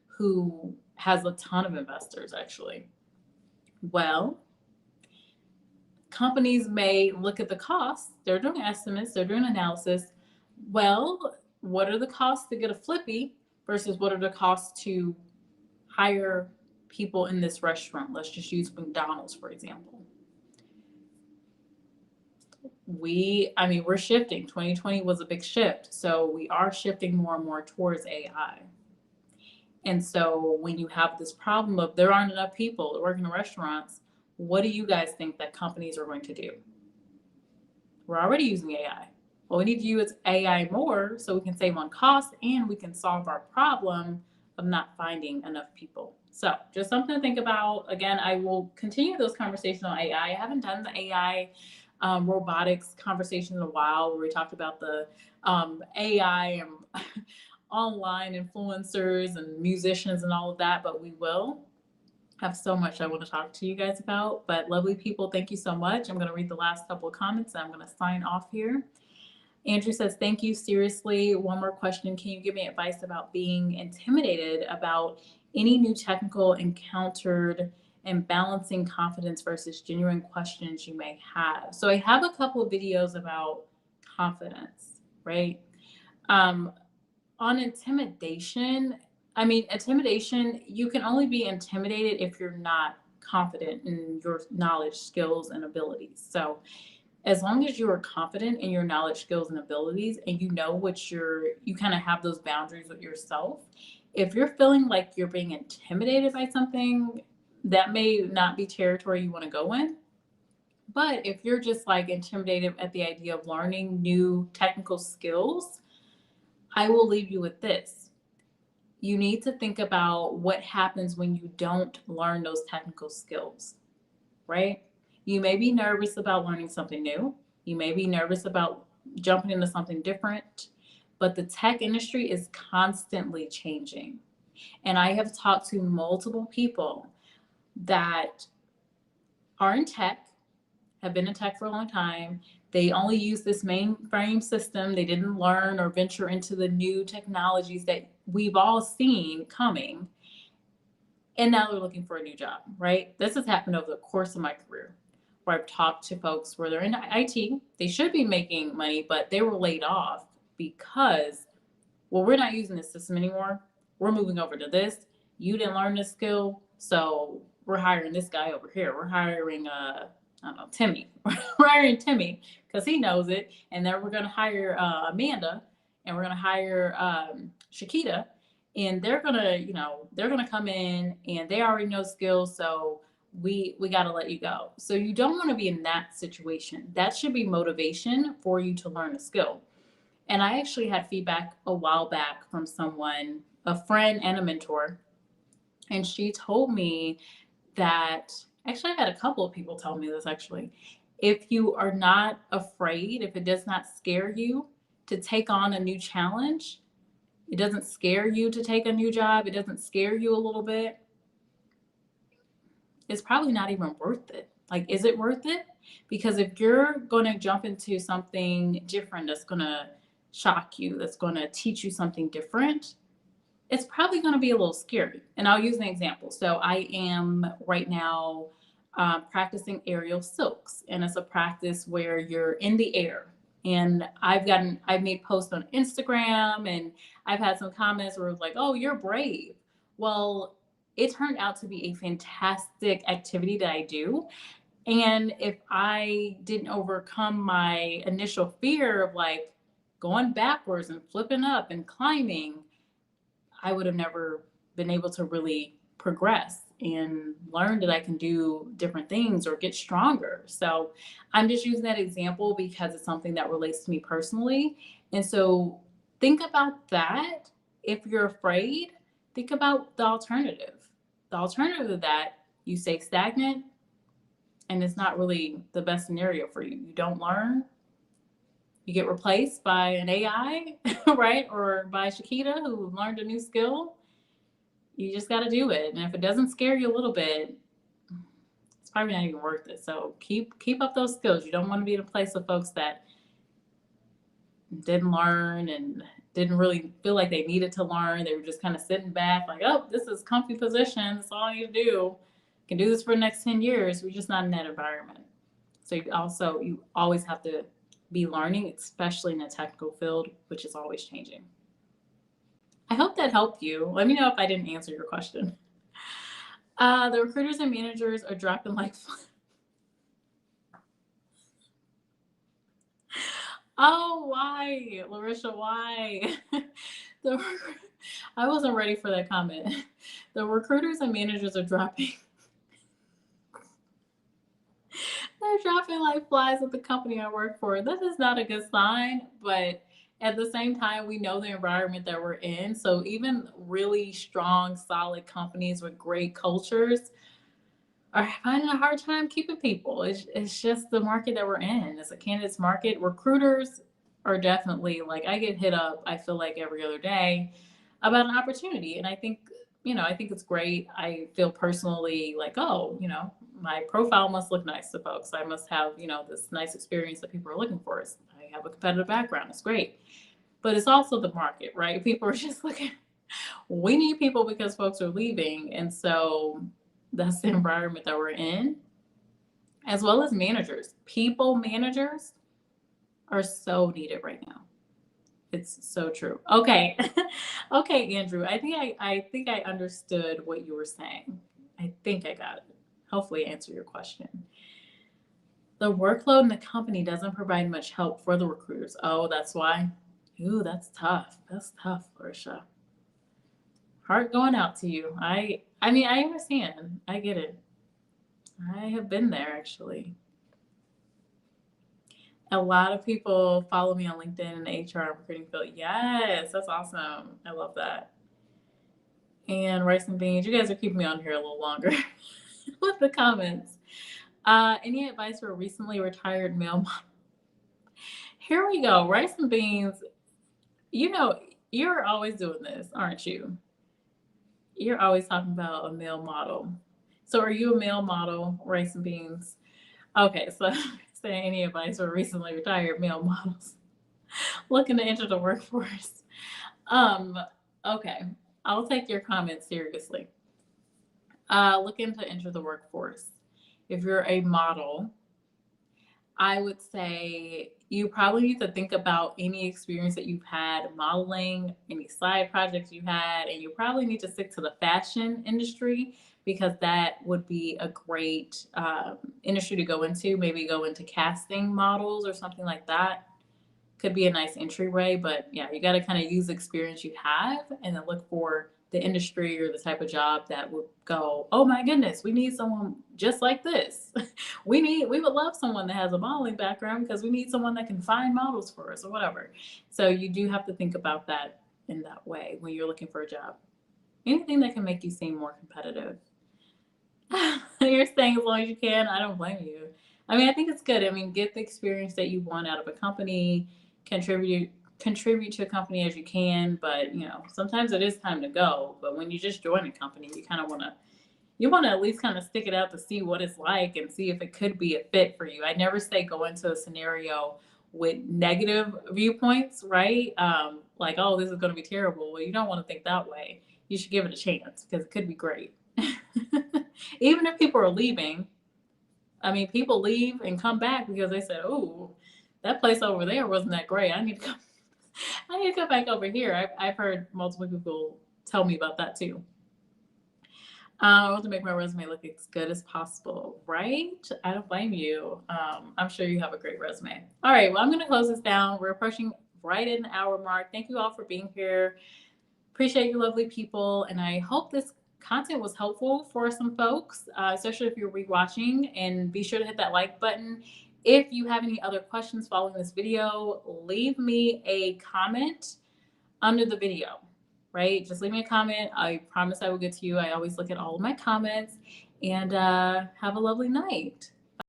who has a ton of investors, actually. Well, companies may look at the costs. They're doing estimates, they're doing analysis. Well, what are the costs to get a Flippy versus what are the costs to hire people in this restaurant? Let's just use McDonald's, for example. we're shifting. 2020 was a big shift. So we are shifting more and more towards AI. And so when you have this problem of there aren't enough people that work in restaurants, what do you guys think that companies are going to do? We're already using AI. Well, we need to use AI more so we can save on costs and we can solve our problem of not finding enough people. So just something to think about. Again, I will continue those conversations on AI. I haven't done the AI robotics conversation in a while where we talked about the AI and online influencers and musicians and all of that, but we will have so much I want to talk to you guys about. But lovely people, thank you so much. I'm going to read the last couple of comments and I'm going to sign off here. Andrew says, thank you. Seriously, one more question. Can you give me advice about being intimidated about any new technical encountered and balancing confidence versus genuine questions you may have? So I have a couple of videos about confidence, right? On intimidation, intimidation, you can only be intimidated if you're not confident in your knowledge, skills, and abilities. So as long as you are confident in your knowledge, skills, and abilities, and you know you kind of have those boundaries with yourself, if you're feeling like you're being intimidated by something, that may not be territory you want to go in. But if you're just like intimidated at the idea of learning new technical skills, I will leave you with this. You need to think about what happens when you don't learn those technical skills, right? You may be nervous about learning something new. You may be nervous about jumping into something different, but the tech industry is constantly changing. And I have talked to multiple people that are in tech, have been in tech for a long time. They only use this mainframe system. They didn't learn or venture into the new technologies that we've all seen coming. And now they're looking for a new job, right? This has happened over the course of my career where I've talked to folks where they're in IT. They should be making money, but they were laid off because, well, we're not using this system anymore. We're moving over to this. You didn't learn this skill, so we're hiring this guy over here. We're hiring Timmy. We're hiring Timmy because he knows it. And then we're going to hire Amanda, and we're going to hire Shakita, and they're going to come in and they already know skills. So we got to let you go. So you don't want to be in that situation. That should be motivation for you to learn a skill. And I actually had feedback a while back from someone, a friend and a mentor. And she told me that, actually, I had a couple of people tell me this actually. If you are not afraid, if it does not scare you to take on a new challenge, it doesn't scare you to take a new job, it doesn't scare you a little bit, it's probably not even worth it. Like, is it worth it? Because if you're going to jump into something different that's going to shock you, that's going to teach you something different, it's probably going to be a little scary. And I'll use an example. So I am right now practicing aerial silks, and it's a practice where you're in the air. And I've made posts on Instagram, and I've had some comments where it's like, oh, you're brave. Well, it turned out to be a fantastic activity that I do. And if I didn't overcome my initial fear of like going backwards and flipping up and climbing, I would have never been able to really progress and learn that I can do different things or get stronger. So I'm just using that example because it's something that relates to me personally. And so think about that. If you're afraid, think about the alternative. The alternative of that, you stay stagnant and it's not really the best scenario for you. You don't learn. You get replaced by an AI, right? Or by Shakita who learned a new skill. You just got to do it. And if it doesn't scare you a little bit, it's probably not even worth it. So keep up those skills. You don't want to be in a place of folks that didn't learn and didn't really feel like they needed to learn. They were just kind of sitting back like, oh, this is comfy position. That's all you do. You can do this for the next 10 years. We're just not in that environment. So you always have to be learning, especially in the technical field, which is always changing. I hope that helped you. Let me know if I didn't answer your question. The recruiters and managers are dropping like Oh, why? Larisha, why? The I wasn't ready for that comment. The recruiters and managers are dropping. They're dropping like flies at the company I work for. This is not a good sign, but at the same time, we know the environment that we're in. So even really strong, solid companies with great cultures are finding a hard time keeping people. It's just the market that we're in. It's a candidates market. Recruiters are definitely like, I get hit up, I feel like every other day about an opportunity. And I think, I think it's great. I feel personally like, oh, my profile must look nice to folks. I must have, this nice experience that people are looking for. I have a competitive background. It's great. But it's also the market, right? People are just looking, we need people because folks are leaving. And so that's the environment that we're in, as well as managers. People managers are so needed right now. It's so true. Okay. Okay, Andrew. I think I understood what you were saying. I think I got it. Hopefully answer your question. The workload in the company doesn't provide much help for the recruiters. Oh, that's why. Ooh, that's tough. That's tough, Portia. Heart going out to you. I mean, I understand. I get it. I have been there actually. A lot of people follow me on LinkedIn in the HR and recruiting field. Yes, that's awesome. I love that. And rice and beans, you guys are keeping me on here a little longer with the comments. Any advice for a recently retired male model? Here we go. Rice and beans, you know, you're always doing this, aren't you? You're always talking about a male model. So are you a male model, rice and beans? Okay, so say any advice for recently retired male models looking to enter the workforce. Um, okay, I'll take your comment seriously. Looking to enter the workforce. If you're a model, I would say you probably need to think about any experience that you've had modeling, any side projects you had, and you probably need to stick to the fashion industry because that would be a great industry to go into. Maybe go into casting models or something like that. Could be a nice entryway, but yeah, you got to kind of use the experience you have and then look for the industry or the type of job that would go, oh my goodness, we need someone just like this. We would love someone that has a modeling background because we need someone that can find models for us or whatever. So you do have to think about that in that way when you're looking for a job. Anything that can make you seem more competitive. You're staying as long as you can. I don't blame you. I mean, I think it's good. I mean, get the experience that you want out of a company, contribute to a company as you can, but sometimes it is time to go. But when you just join a company, you kind of want to at least kind of stick it out to see what it's like and see if it could be a fit for you. I never say go into a scenario with negative viewpoints, right? Like, oh, this is going to be terrible. Well, you don't want to think that way. You should give it a chance because it could be great. Even if people are leaving, I mean, people leave and come back because they said, "Oh, that place over there wasn't that great. I need to come. I need to come back over here." I've heard multiple people tell me about that too. I want to make my resume look as good as possible, right? I don't blame you. I'm sure you have a great resume. All right, well, I'm going to close this down. We're approaching right in the hour mark. Thank you all for being here. Appreciate you, lovely people, and I hope this content was helpful for some folks, especially if you're rewatching. And be sure to hit that like button. If you have any other questions following this video, leave me a comment under the video, right? Just leave me a comment. I promise I will get to you. I always look at all of my comments. And have a lovely night.